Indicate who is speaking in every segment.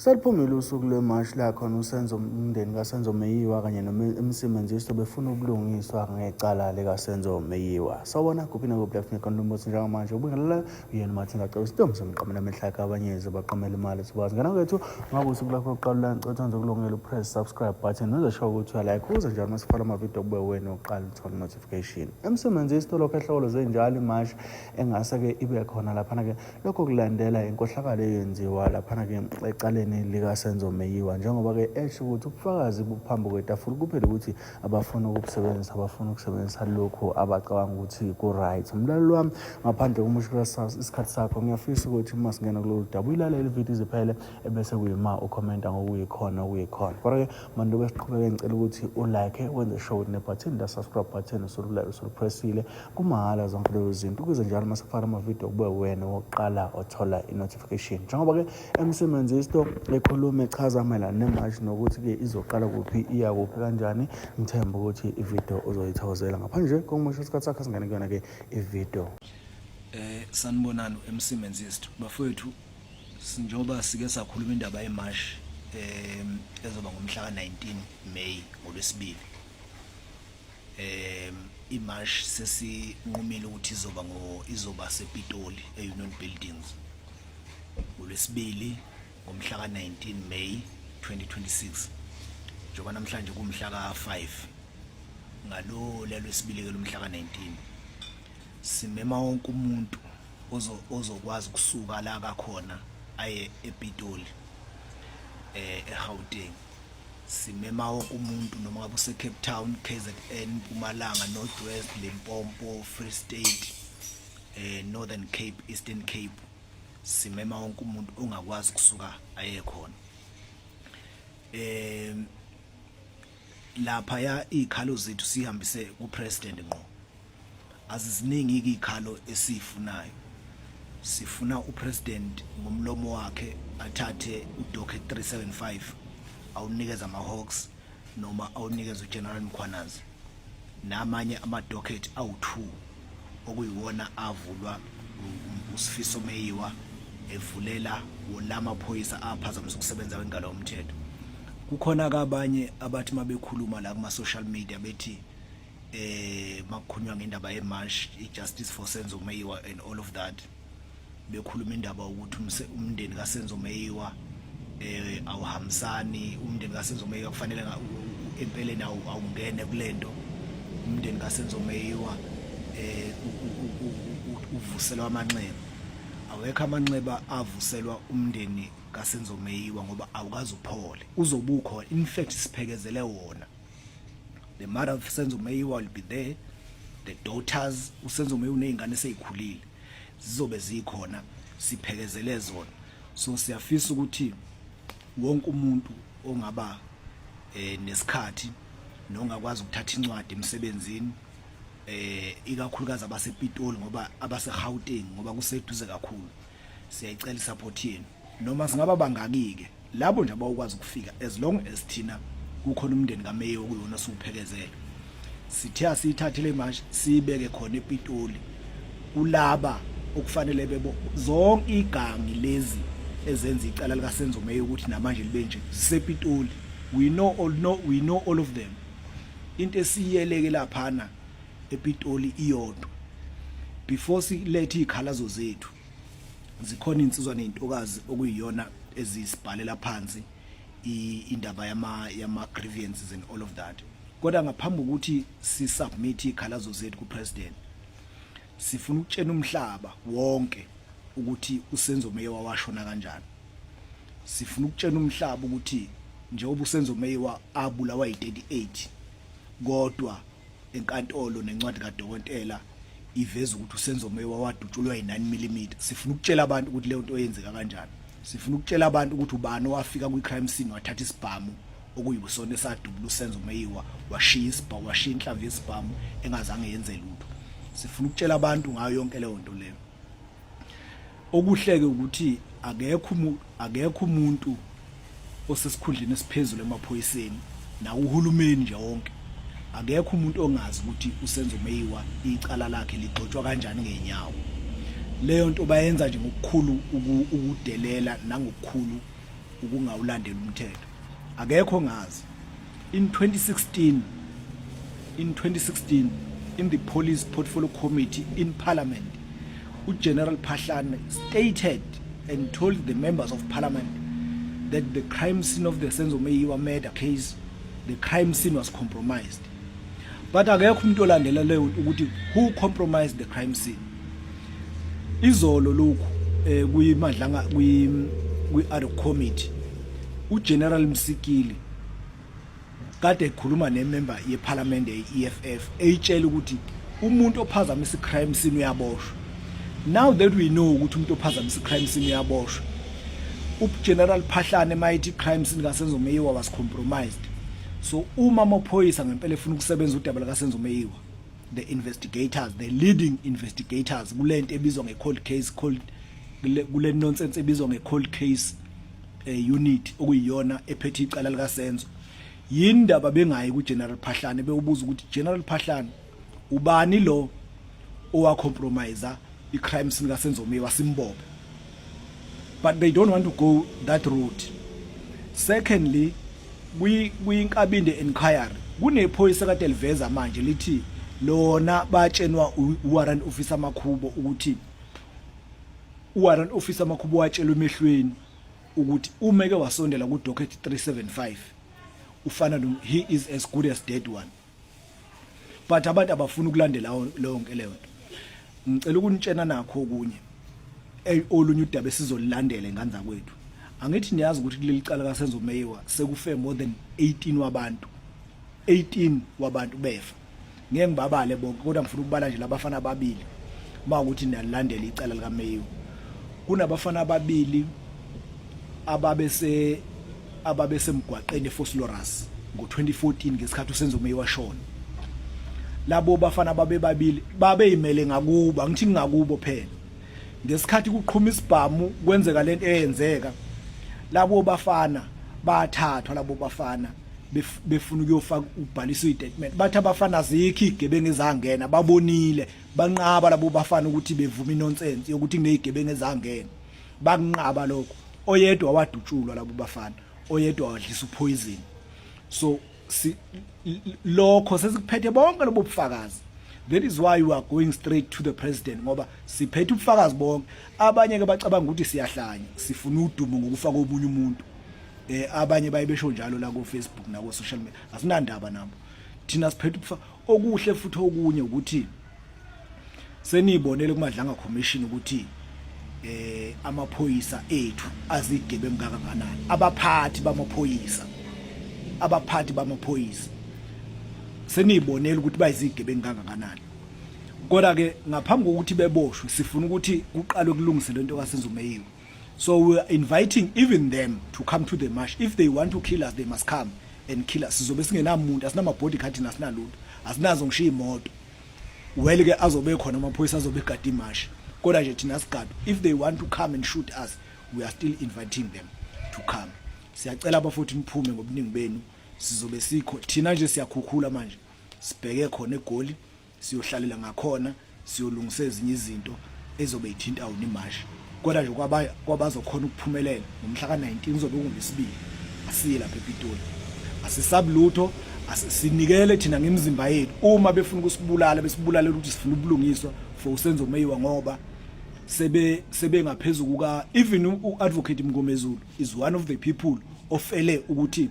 Speaker 1: Saliphumile usuku lweMashi la khona uSenzo umndeni kaSenzo Meyiwa kanye nomsebenziso befuna ukulungiswa ngecala likaSenzo Meyiwa. Sawubona kuphi nakuphi left ngekhondomosi njengamanje ubingelela yena Mathinga cela isidomo semqamela emehla kabanyeze baqamela imali sibazi ngana kwethu ngabe usuku lakho lokuqala la ngicela ukulungela upress subscribe button nozosho ukuthi like uze njalo masifala amavideo kube wena oqala uthola notification. Emsebenziso lokho ehlolo zenjalo iMashi engase ke ibe khona lapha ke lokho kulandela inkohlakalo eyenziwa lapha ke ecaleni likaSenzo Meyiwa njengoba ke esho ukuthi ubufakazi buphambi kwetafula kuphela ukuthi abafuna ukusebenzisa lokho abacabanga ukuthi ku right. Umlaleli wami ngaphandle komushukela isikhathi sakho ngiyafisa ukuthi masingena kulolu daba uyilalele ivideo iziphele ebese kuyima ucomment ngokuyikhona kodwa ke manje besiqhubeka ngicela ukuthi ulike wenze show nebutton la subscribe button usupressile kumahala zonke lezo zinto ukuze njalo masifaka amavideo kube wena oqala othola i-notification njengoba ke emsebenzisi ekhuluma echaza mayelana neMashi nokuthi ke izoqala kuphi iya kuphi kanjani. Ngithemba ukuthi ivideo uzoyithokozela ngaphandle kokumusha isikhathi sakho singane kuyona ke ivideo.
Speaker 2: Sanibonani emsebenzisi bafowethu njengoba sike sakhuluma indaba yeMashi ezoba ngomhla ka-19 May ngoLwesibili. iMashi sesinqumile ukuthi izoba sePitoli eUnion Buildings ngoLwesibili ngomhla ka-19 May 2026 njengoba namhlanje kumhla ka-5 ngalo lelwesibili ke lomhla ka-19 simema wonke umuntu ozokwazi ukusuka la kakhona aye ePitoli eGauteng. Simema wonke umuntu noma ngabe use Cape Town, KZN, Mpumalanga, North West, Limpopo, Free State, Northern Cape, Eastern Cape. Simema wonke umuntu ongakwazi kusuka aye khona. Lapha ya ikhalo zethu sihambise kupresident ngqo. Aziziningi ikhalo esifunayo. Sifuna upresident ngomlomo wakhe athathe udocket 375 awunikeza amaHawks noma awunikeza uGeneral Mkhwanazi namanye amadocket awu2 okuyiwona avulwa uSifiso Meyiwa evulela lamaphoyisa aphazamisa ukusebenza kwengalo yomthetho. Kukhona kabanye abathi mabekhuluma la kuma social media bethi makukhulunywa ngendaba yeMashi ijustice for Senzo Meyiwa and all of that, bekhuluma indaba ukuthi umndeni kaSenzo Meyiwa awuhambisani, umndeni kaSenzo Meyiwa kufanele empeleni awungene kulento, umndeni kaSenzo Meyiwa uvuselwa amanxeba. Awekho amanxeba avuselwa umndeni kaSenzo Meyiwa ngoba awukazi uphole, uzobukho in fact siphekezele wona. The mother of Senzo Meyiwa will be there, the daughters uSenzo Meyiwa nezingane sezikhulile zizobe zikhona siphekezele zona. So siyafisa ukuthi wonke umuntu ongaba nesikhathi nongakwazi ukuthatha incwadi emsebenzini ikakhulukazi abasePitoli ngoba abaseGauteng ngoba kuseduze kakhulu, siyayicela isupport yenu noma singaba bangakike labo nje abawukwazi ukufika as long as thina kukhona umndeni kaMeyiwa kuyona suphekezele. Sithe asithathe le Mashi sibeke khona ePitoli kulaba okufanele bebo zonke igangi lezi ezenza icala likaSenzo Meyiwa ukuthi namanje libe nje sePitoli. We know all of them. Into esiyeleke laphana ePitoli iyodwa. Before silethe ikhalazo zethu zikhona insizwa nezintokazi okuyiyona ezisibhalela phansi indaba yama grievances and all of that. Kodwa ngaphambi ukuthi sisubmit ikhalazo zethu kupresident, sifuna ukutshena umhlaba wonke ukuthi uSenzo Meyiwa washona kanjani. Sifuna ukutshena umhlaba ukuthi njengoba uSenzo Meyiwa abulawa yi38 kodwa enkantolo nencwadi kaDokotela iveza ukuthi uSenzo Meyiwa wadutshulwa yi9 mm. Sifuna ukutshela abantu ukuthi le nto oyenzeka kanjani. Sifuna ukutshela abantu ukuthi ubani wafika kwi-crime scene wathatha isibhamu okuyibusona esadubula uSenzo Meyiwa washiya inhlamvu yesibhamu engazange yenze lutho. Sifuna ukutshela abantu ngayo yonke leyo nto leyo. Okuhleke ukuthi akekho umuntu osesikhundleni esiphezulu emaphoyiseni na uhulumeni nje wonke, akekho umuntu ongazi ukuthi uSenzo Meyiwa icala lakhe ligxotshwa kanjani ngenyawo. Leyo nto bayenza nje ngokukhulu ukudelela nangokukhulu ukungawulandela umthetho akekho ngazi in 2016 in the police portfolio committee in parliament uGeneral Phahlane stated and told the members of parliament that the crime scene of the Senzo Meyiwa murder case, the crime scene was compromised. But akekho umuntu olandela leyo ukuthi who compromised the crime scene. Izolo lokhu kuyimadlanga kwi-ad hoc committee uGeneral Msikili kade ekhuluma nemember yeparlament ye-EFF eyitshela ukuthi umuntu ophazamisa i-crime scene uyaboshwa. Now that we know ukuthi umuntu ophazamisa i-crime scene uyaboshwa, uGeneral Phahlane mighty crime scene kaSenzo Meyiwa was compromised. So uma amaphoyisa ngempela efuna ukusebenza udaba lakaSenzo Meyiwa, the investigators, the leading investigators kulento ebizwa nge-cold case kule nonsense ebizwa nge-cold case unit okuyiyona ephethe icala likaSenzo, yindaba bengayi kuGeneral Phahlane bewubuza ukuthi General Phahlane ubani lo owacompromise i-crime scene kaSenzo Meyiwa simbobe. But they don't want to go that route. Secondly, kwinkabinde inquiry kunephoyisa kade liveza manje lithi lona batshenwa warrant officer Makhubo ukuthi warrant officer Makhubo watshelwa emehlweni ukuthi umeke wasondela ku docket 375 ufana no he is as good as dead one. But abantu abafuna ukulandela lonke leyo nto. Ngicela ukunitshena nakho okunye olunye udaba esizolilandela engane zakwethu. Angithi niyazi ukuthi kuleli cala kaSenzo Meyiwa sekufe more than 18 wabantu befa. Ngeke ngibabale bonke kodwa ngifuna ukubala nje labafana ababili makuthi niyalandela icala lika Meyiwa. Kunabafana ababili ababese emgwaqeni eFosloras ngo2014 ngesikhathi uSenzo Meyiwa shona. Labo bafana babebabili babeyimele ngakuba ngithi ngakubo phela. Ngesikhathi kuqhuma isibhamu kwenzeka lento eyenzeka, labo bafana bathathwa labo bafana befuna ukuyofaka ubhaliso istatement. Bathi abafana zikho igebengu ezangena babonile banqaba labo bafana ukuthi bevuma inonsense yokuthi kunezigebengu ezangena. Bakunqaba lokho. Oyedwa wadutshulwa labo bafana, oyedwa wadlisa upoison. So lokho sesikuphethe bonke lobo bufakazi. That is why we are going straight to the president ngoba siphethe ubufakazi bonke. Abanye ke bacabanga ukuthi siyahlanya sifuna udumo ngokufa komunye umuntu. Abanye bayibesho njalo la ku Facebook na ku social media. Asinandaba nabo. Thina siphethe okuhle futhi okunye ukuthi senibonele kumadlanga commission ukuthi amaphoyisa ethu azigebengu kangakanani. Abaphathi bamaphoyisa senibonela ukuthi bayizigebengu kangakanani. Kodwa ke ngaphambi kokuthi beboshwe sifuna ukuthi kuqalwe kulungise lento kaSenzo Meyiwa. So we are inviting even them to come to the march. If they want to kill us, they must come and kill us. Sizobe singenamuntu, asinama bodyguard nasinalutho, asinazo ngisho imoto. Well ke azobe khona amaphoyisa azobe gadi imarch. Kodwa nje thina sigado, if they want to come and shoot us, we are still inviting them to come. Siyacela abafuthi niphume ngobuningi benu, sizobe sikho. Thina nje siyakhukhula manje, sibheke khona eGoli, siyohlalela ngakhona, siyolungisa ezinye izinto ezobe ithinta unimarch. Kodwa nje kwabazokhona ukuphumelela ngomhla ka19 uzobe kungesibili. Asiye lapha ePitoli. Asisabulutho, asinikele thina ngemizimba yethu. Uma befuna ukusibulala besibulalela ukuthi sifuna ubulungiswa for uSenzo Meyiwa ngoba sebe ngaphezulu kuka even uadvocate Mngomezulu is one of the people ofele ukuthi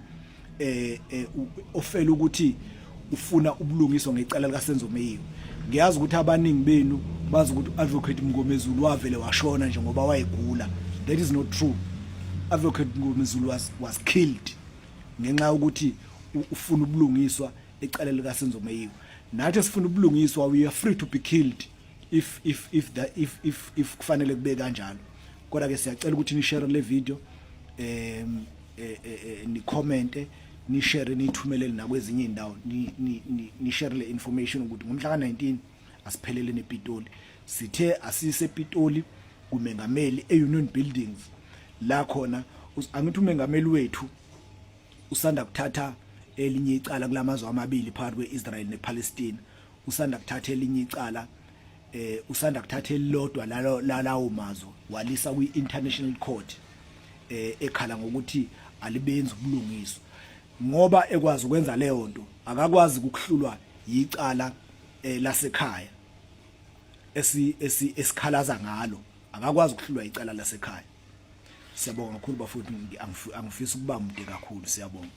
Speaker 2: ofele ukuthi ufuna ubulungiswa ngecala likaSenzo Meyiwa. Ngiyazi ukuthi abaningi benu bazi ukuthi advocate Mngomezulu wavele washona nje ngoba wayegula. That is not true. Advocate Mngomezulu was killed ngenxa ukuthi ufuna ubulungiswa ecala likaSenzo Meyiwa. Nathi sifuna ubulungiswa, we are free to be killed if kufanele kube kanjalo. Kodwa ke siyacela ukuthi ni share le video, ni comment, ni share, ni thumelele nakwezinye indawo, ni share le information ukuthi ngomhla ka19 asiphelele nePitoli. Sithe asise ePitoli kumengameli eUnion Buildings la khona angithi umengameli wethu usanda kuthatha elinye icala kulamazwe amabili phakathi kweIsrael nePalestine. Usanda kuthatha elinye icala usanda kuthatha elilodwa lalawo mazwe walisa kwi-International Court ekhala ngokuthi alibenzi ubulungiswa ngoba ekwazi ukwenza leyo nto akakwazi ukuhlulwa yicala lasekhaya esikhalaza ngalo akakwazi ukuhlulwa icala lasekhaya. Siyabonga kakhulu bafowethu, angifisi ukuba mude kakhulu, siyabonga.